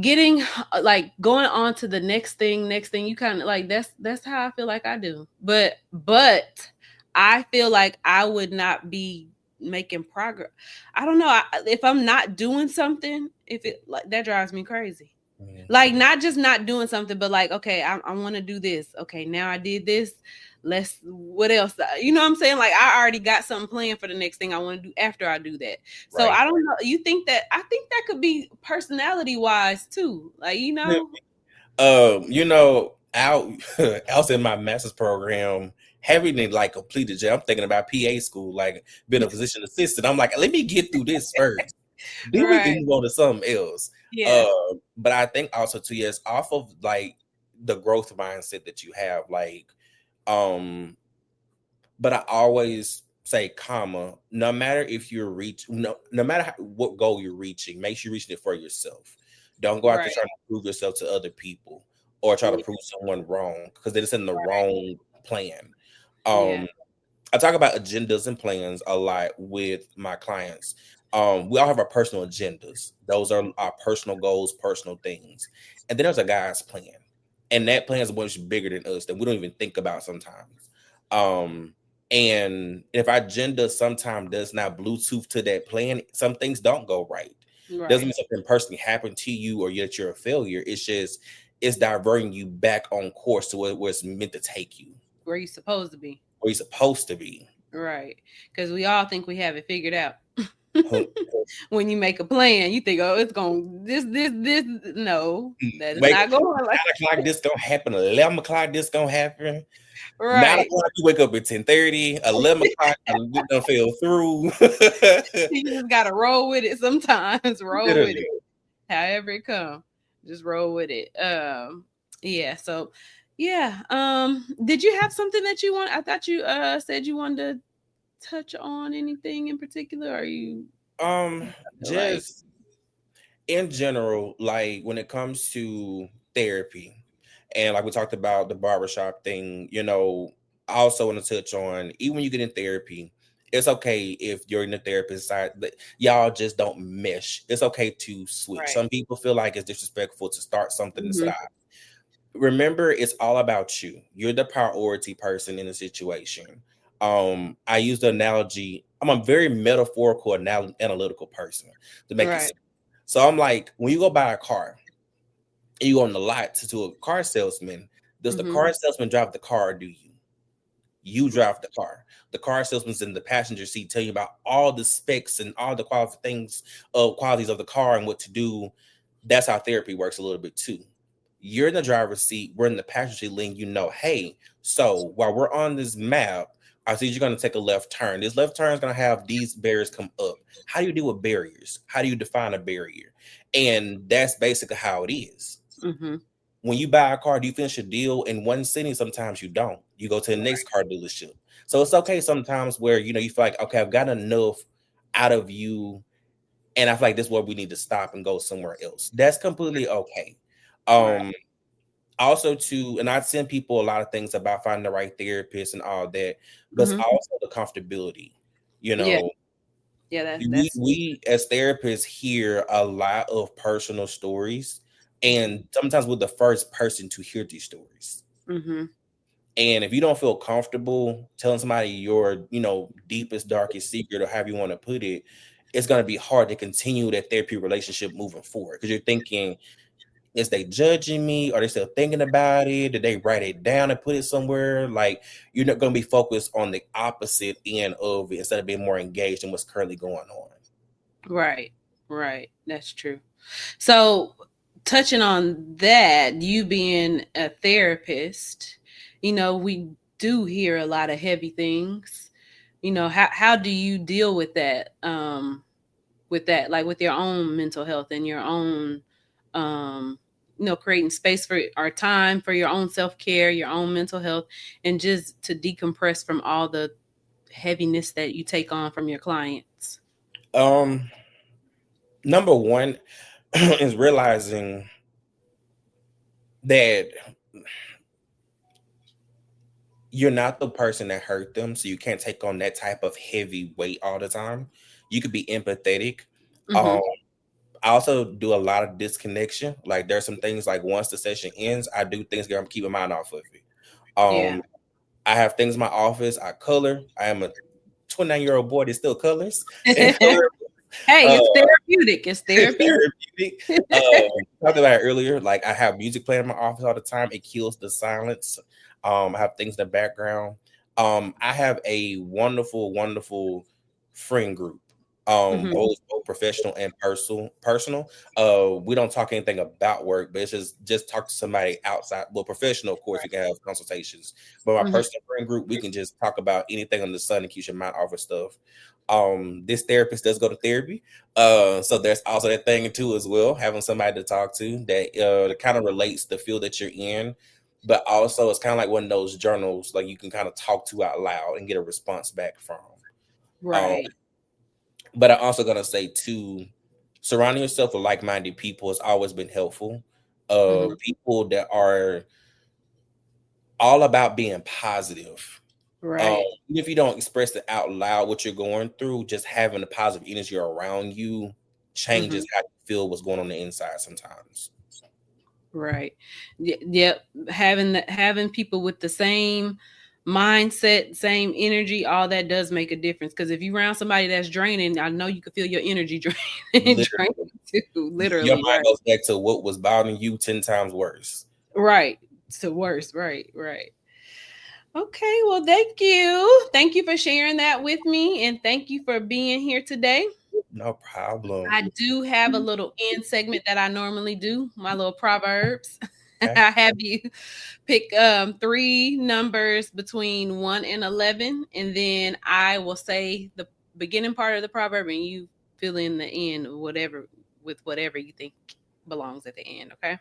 getting like going on to the next thing, you kind of like, that's how I feel like I do. But I feel like I would not be making progress. I don't know, if I'm not doing something, if it like that drives me crazy. Mhm. Like, not just not doing something, but like, okay, I want to do this. Okay, now I did this. Let's, what else? You know what I'm saying? Like, I already got something planned for the next thing I want to do after I do that. So Right. I don't know. I think that could be personality wise too. Like, I out I was in my master's program, having it like completed. I'm thinking about PA school, like being a physician assistant. I'm like, let me get through this first. Then we can Right. move on to something else. Yeah. But I think also too, yes, off of like the growth mindset that you have, like, but I always say, comma, no matter if you're no matter what goal you're reaching, make sure you're reaching it for yourself. Don't go out there Right. trying to prove yourself to other people or try to Yeah. prove someone wrong because they're just in the Right. wrong plan. Yeah. I talk about agendas and plans a lot with my clients. We all have our personal agendas. Those are our personal goals, personal things. And then there's a guy's plan. And that plan is much bigger than us that we don't even think about sometimes. And if our agenda sometimes does not Bluetooth to that plan, some things don't go right. Doesn't Right. mean something personally happened to you or that you're a failure. It's just it's diverting you back on course to where it's meant to take you, Where you supposed to be. where you're supposed to be. Right. Because we all think we have it figured out. Huh. When you make a plan, you think, oh, it's going this. No, that is Wake not up going like 9 o'clock, this gonna happen. 11 o'clock, this gonna happen. Nine right. o'clock, you wake up at 10:30. 11 o'clock, and it done fell through. You just gotta roll with it sometimes. Roll with Literally. it. However it come. Just roll with it. Yeah, so yeah. Did you have something that you want? I thought you said you wanted to touch on anything in particular. Are you Um, like just in general, like when it comes to therapy, and like we talked about the barbershop thing, I also want to touch on even when you get in therapy, it's okay if you're in the therapist side, but y'all just don't mesh. It's okay to switch. right? Some people feel like it's disrespectful to start something and Mm-hmm. stop. Remember, it's all about you. You're the priority person in the situation. I use the analogy. I'm a very metaphorical analytical person to make it Right. simple. So I'm like, when you go buy a car and you go on the lot to a car salesman, does the Mm-hmm. car salesman drive the car or do you? You drive the car. The car salesman's in the passenger seat telling you about all the specs and all the qualities of the car and what to do. That's how therapy works a little bit too. You're in the driver's seat, we're in the passenger seat, letting you know, hey, so while we're on this map, I see you're going to take a left turn. This left turn is going to have these barriers come up. How do you deal with barriers? How do you define a barrier? And that's basically how it is. Mm-hmm. When you buy a car, do you finish a deal in one sitting? Sometimes you don't. You go to the next car dealership. So it's okay sometimes where you feel like, okay, I've got enough out of you, and I feel like this is where we need to stop and go somewhere else. That's completely okay. Right. Um, Also too, and I send people a lot of things about finding the right therapist and all that, but it's Mm-hmm. also the comfortability. You Yeah. know, Yeah. we That's. we as therapists hear a lot of personal stories, and sometimes we're the first person to hear these stories. Mm-hmm. And if you don't feel comfortable telling somebody your, deepest, darkest secret or however you want to put it, it's going to be hard to continue that therapy relationship moving forward because you're thinking, is they judging me? Are they still thinking about it? Did they write it down and put it somewhere? Like, you're not going to be focused on the opposite end of it instead of being more engaged in what's currently going on. Right. Right. That's true. So, touching on that, you being a therapist, we do hear a lot of heavy things. How do you deal with that? Like with your own mental health and your own, um, creating space for our time for your own self care, your own mental health, and just to decompress from all the heaviness that you take on from your clients. Um, Number one is realizing that you're not the person that hurt them, so you can't take on that type of heavy weight all the time. You could be empathetic. Mm-hmm. Um, I also do a lot of disconnection. Like there's some things like once the session ends, I do things that I'm keeping my mind off of it. Yeah. I have things in my office. I color. I am a 29-year-old boy that still colors and Hey, color. it's Uh, therapeutic. It's therapeutic. therapeutic. Talked about it earlier. Like I have music playing in my office all the time. It kills the silence. I have things in the background. I have a wonderful, wonderful friend group. Both professional and personal. We don't talk anything about work, but it's just talk to somebody outside. Well, professional, of course, we can have consultations, but my personal friend group, we can just talk about anything under the sun and keep your mind off of stuff. This therapist does go to therapy, so there's also that thing too as well, having somebody to talk to that kind of relates the field that you're in, but also it's kind of like one of those journals like you can kind of talk to out loud and get a response back from. Um, Right. but I'm also gonna say too, surrounding yourself with like-minded people has always been helpful. People that are all about being positive. Um, Right. Even if you don't express it out loud what you're going through, just having the positive energy around you changes how you feel what's going on the inside sometimes. Right. Yep. Having people with the same mindset, same energy, all that does make a difference. Because if you're around somebody that's draining, I know you can feel your energy draining Literally, too. your Literally, mind right. goes back to what was bothering you 10 times worse. Right. So worse. Right. Right. Okay. Well, thank you. Thank you for sharing that with me, and thank you for being here today. No problem. I do have a little end segment that I normally do, my little proverbs. Okay. I have you pick three numbers between 1 and 11, and then I will say the beginning part of the proverb, and you fill in the end, whatever with whatever you think belongs at the end. Okay.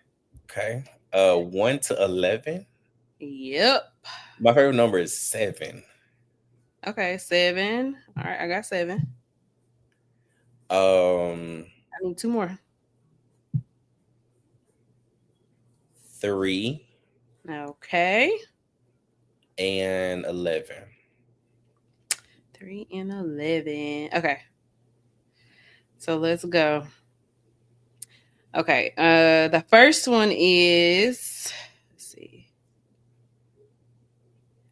Okay. 1 to 11. Yep. My favorite number is 7. Okay. 7. All right. I got 7. Um, I need 2 more. 3 Okay. and 11. 3 and 11. Okay. So let's go. Okay. The first one is, let's see.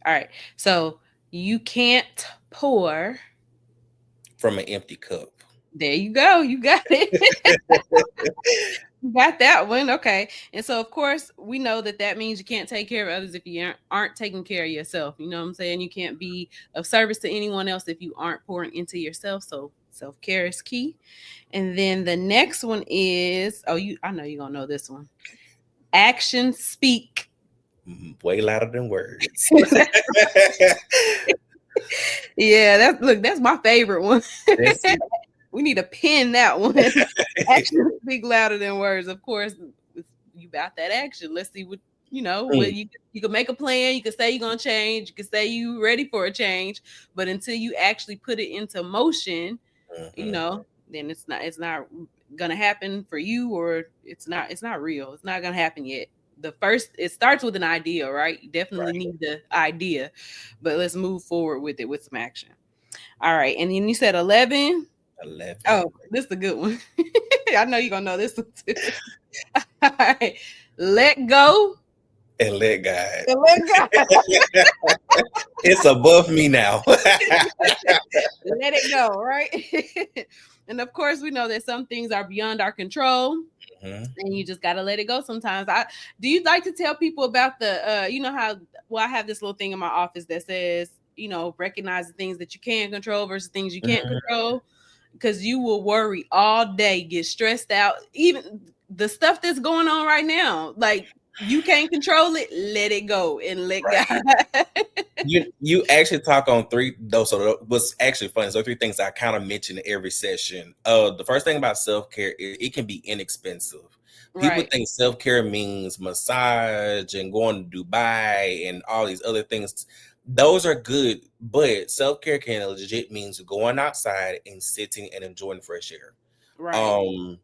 All right. So you can't pour. From an empty cup. There you go. You got it. You got that one. Okay. And so, of course, we know that means you can't take care of others if you aren't taking care of yourself. You know what I'm saying? You can't be of service to anyone else if you aren't pouring into yourself. So self-care is key. And then the next one is, I know you're gonna know this one. Actions speak. Way louder than words. Yeah, that's my favorite one. That's it. We need to pin that one. Actions speak louder than words. Of course, you about that action. Let's see what what you can make a plan. You can say you're gonna change. You can say you ready for a change, but until you actually put it into motion, then it's not gonna happen for you, or it's not real. It's not gonna happen yet. It starts with an idea, right? You definitely Right. need the idea, but let's move forward with it with some action. All right, and then you said 11. 11. Oh, this is a good one. I know you're gonna know this one too. All right, let go And let God. and let go. It's above me now. Let it go, right? And of course, we know that some things are beyond our control. And you just got to let it go sometimes. Do you like to tell people about the how, well, I have this little thing in my office that says, recognize the things that you can control versus things you can't control, because you will worry all day, get stressed out, even the stuff that's going on right now. Like, you can't control it, let it go and let Right. God. You actually talk on 3 those. So what's actually funny, so 3 things I kind of mention in every session. The first thing about self-care is it can be inexpensive. People Right. think self-care means massage and going to Dubai and all these other things. Those are good, but self-care can legit means going outside and sitting and enjoying fresh air. Right. Um,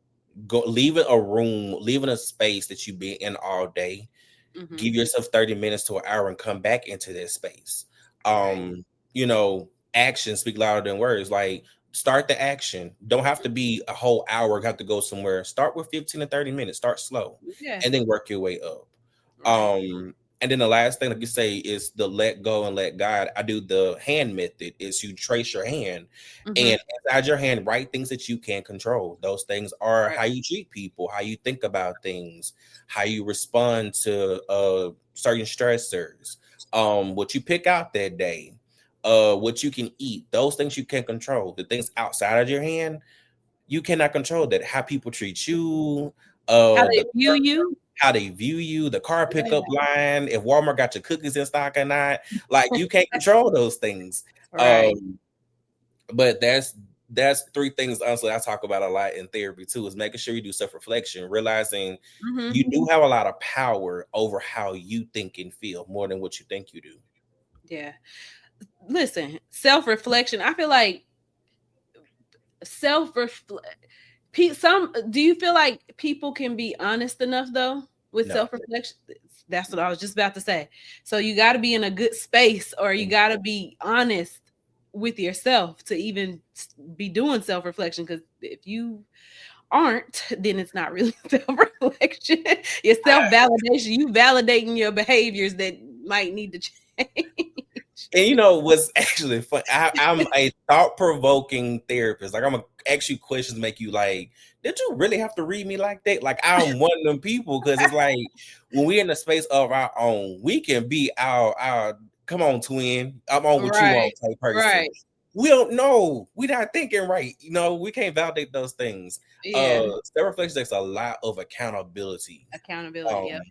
leaving a room, leaving a space that you've been in all day. Mm-hmm. Give yourself 30 minutes to an hour and come back into that space. Right. Actions speak louder than words. Like, start the action. Don't have to be a whole hour, have to go somewhere. Start with 15 to 30 minutes. Start slow Yeah. and then work your way up. Right. And then the last thing, like you say, is the let go and let God. I do the hand method. Is you trace your hand, Mm-hmm. and inside your hand, write things that you can control. Those things are Right. how you treat people, how you think about things, how you respond to certain stressors, what you pick out that day. what you can eat, those things you can control. The things outside of your hand, you cannot control that. How people treat you, How they the view you. how they view you, the car Yeah. pickup line, if Walmart got your cookies in stock or not. Like you can't control those things. Right. But that's three things honestly I talk about a lot in therapy too, is making sure you do self-reflection, realizing you do have a lot of power over how you think and feel more than what you think you do. Yeah. Listen, self-reflection. I feel like self-reflect. Do you feel like people can be honest enough though with No. self-reflection? That's what I was just about to say. So you got to be in a good space, or you got to be honest with yourself to even be doing self-reflection. Because if you aren't, then it's not really self-reflection. Your self-validation. You validating your behaviors that might need to change. And you know what's actually fun? I'm a thought-provoking therapist. Like I'm gonna ask you questions, make you like, did you really have to read me like that? Like I'm one of them people, because it's like when we're in the space of our own, we can be our come on, twin. I'm on what you Right. on type person. Right. We don't know. We're not thinking right. You know, we can't validate those things. Yeah. Self-reflection takes a lot of accountability. Accountability. Um, Yep.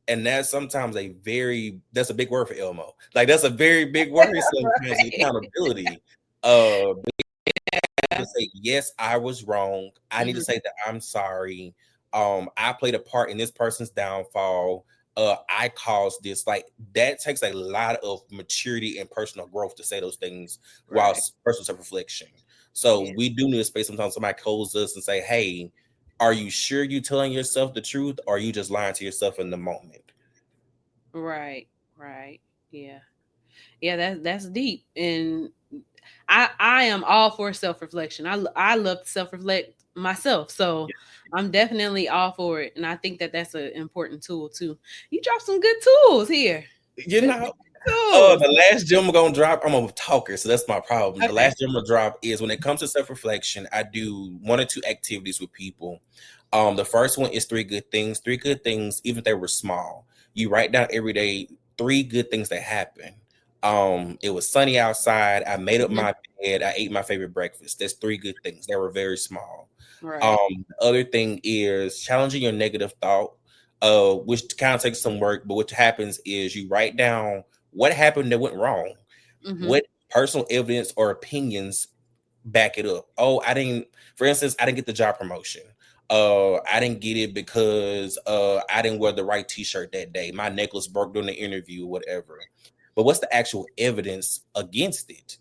and that's sometimes that's a big word for Elmo. Like that's a very big word sometimes, Right. accountability. Uh to say, yes, I was wrong. I need to Mhm. say that I'm sorry. I played a part in this person's downfall. I caused this. Like that takes a lot of maturity and personal growth to say those things while Right. personal self-reflection. So Yeah. we do need a space sometimes somebody calls us and say, hey, are you sure you telling yourself the truth, or are you just lying to yourself in the moment? Right. Right. Yeah. Yeah, that's deep. And I am all for self-reflection. I love to self-reflect myself. So I'm definitely all for it. And I think that that's an important tool too. You dropped some good tools here. You Good know, tools. the last gem we're gonna drop, I'm a talker, so that's my problem. The Okay. last gem we'll drop is when it comes to self-reflection, I do one or two activities with people. The first one is three good things. Three good things, even if they were small. You write down every day three good things that happened. It was sunny outside. I made up Mhm. my bed. I ate my favorite breakfast. That's three good things. They were very small. Right. The other thing is challenging your negative thought, which kind of takes some work, but what happens is you write down what happened that went wrong, Hmm. what personal evidence or opinions back it up. Oh, for instance, I didn't get the job promotion. I didn't get it because I didn't wear the right t-shirt that day. My necklace broke during the interview, whatever. But what's the actual evidence against it?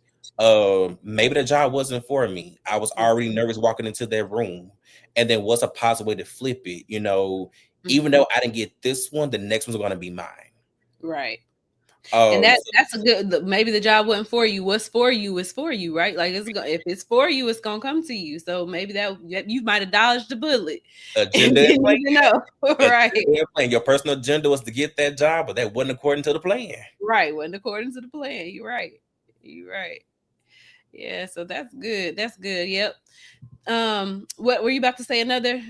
Maybe the job wasn't for me. I was already nervous walking into that room. And then what's a positive way to flip it? You know, even Hmm. though I didn't get this one, the next one's gonna be mine. Right. And Um, that's a good. Maybe the job wasn't for you. What's for you is for you, right? Like if it's for you, it's gonna come to you. So maybe that you might have dodged the bullet and agenda and didn't plan. even know. Right. Agenda and plan. Your personal agenda was to get that job, but that wasn't according to the plan. Right. Wasn't according to the plan. You're right. You're right. Yeah. So that's good. That's good. Yep. What were you about to say? Another?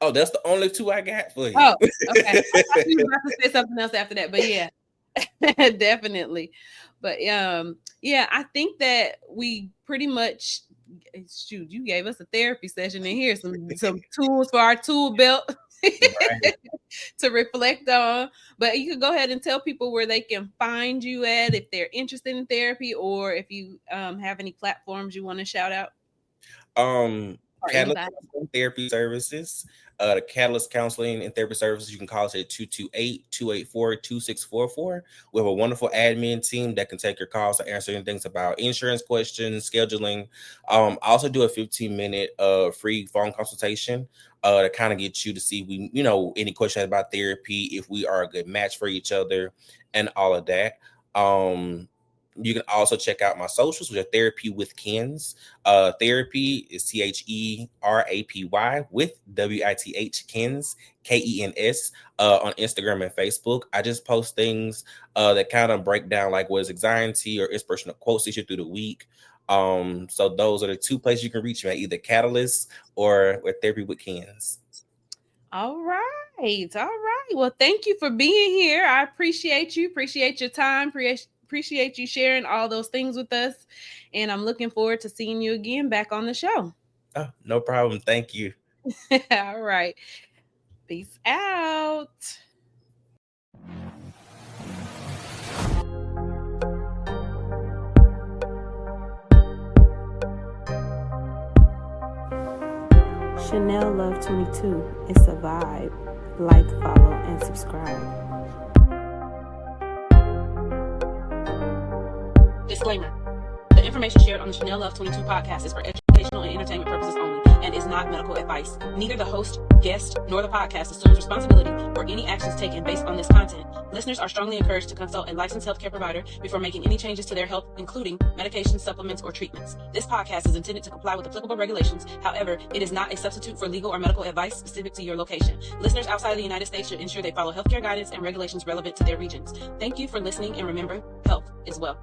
Oh, that's the only two I got for you. Oh, okay. I thought you were about to say something else after that, but yeah, definitely. But yeah, I think that we pretty much shoot. You gave us a therapy session in here. Some tools for our tool belt. Right. To reflect on. But you could go ahead and tell people where they can find you at if they're interested in therapy, or if you have any platforms you want to shout out, Um, or Catalyst anybody. Counseling Therapy Services. The Catalyst Counseling and Therapy Services, you can call us at 228-284-2644. We have a wonderful admin team that can take your calls to answer any things about insurance questions, scheduling. I also do a 15-minute free phone consultation to kind of get you to see any questions about therapy, if we are a good match for each other, and all of that. You can also check out my socials, which are Therapy with Kens. Therapy is THERAPY with WITH Kens, KENS, on Instagram and Facebook. I just post things that kind of break down like what is anxiety or inspirational quotes issue through the week. So those are the two places you can reach me at, either Catalyst or with Therapy with Kens. All right. All right. Well, thank you for being here. I appreciate you. Appreciate your time. appreciate you sharing all those things with us. And I'm looking forward to seeing you again back on the show. Oh, no problem. Thank you. All right. Peace out. Chanell Love 22. It's a vibe. Like, follow, and subscribe. Disclaimer. The information shared on the Chanell Love 22 podcast is for educational and entertainment purposes only and is not medical advice. Neither the host, guest, nor the podcast assumes responsibility for any actions taken based on this content. Listeners are strongly encouraged to consult a licensed healthcare provider before making any changes to their health, including medications, supplements, or treatments. This podcast is intended to comply with applicable regulations. However, it is not a substitute for legal or medical advice specific to your location. Listeners outside of the United States should ensure they follow healthcare guidance and regulations relevant to their regions. Thank you for listening, and remember, health is wealth.